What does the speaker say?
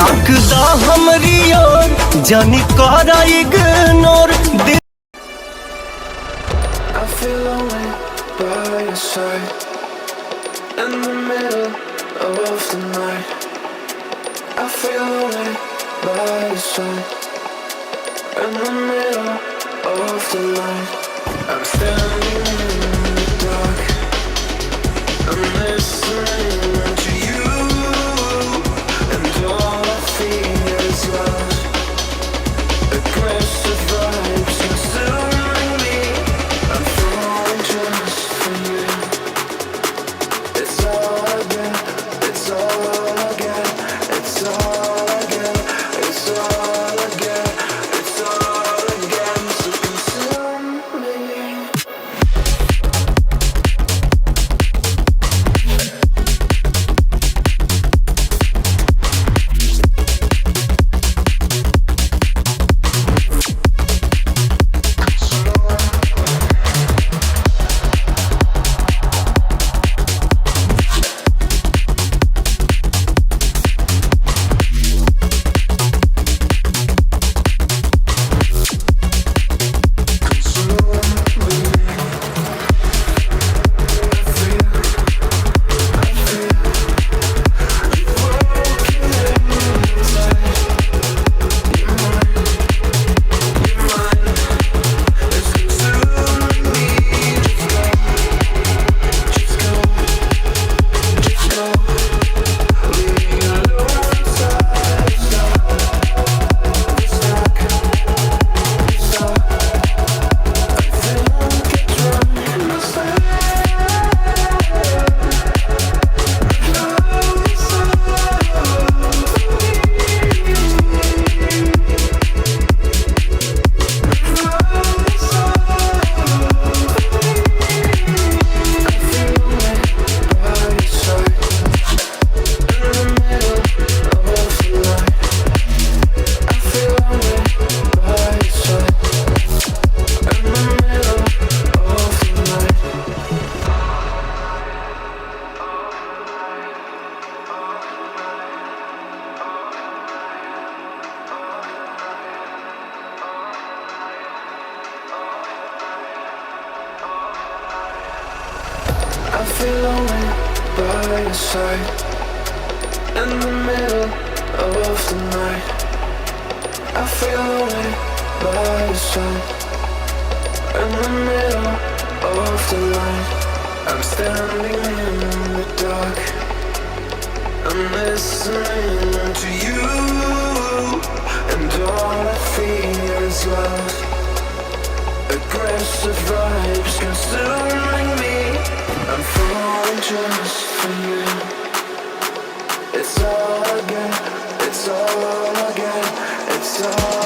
ताकदा हमरी ओर जानी करा ignore. I feel lonely by your side in the middle of the night. I feel lonely by your side in the middle of the night. I'm standing in the dark. I'm listening to you, and all I feel is love. Aggressive vibes consuming me. I'm falling just for you. It's all I get. It's all I get. It's all I get. It's all I get. It's all I get. So consume me. I feel lonely by your side in the middle of the night. I feel lonely by your side in the middle of the night. I'm standing in the dark. I'm listening to you, and all I feel is love. Aggressive vibes consuming me. I'm falling just for you. It's all I get. It's all I get. It's all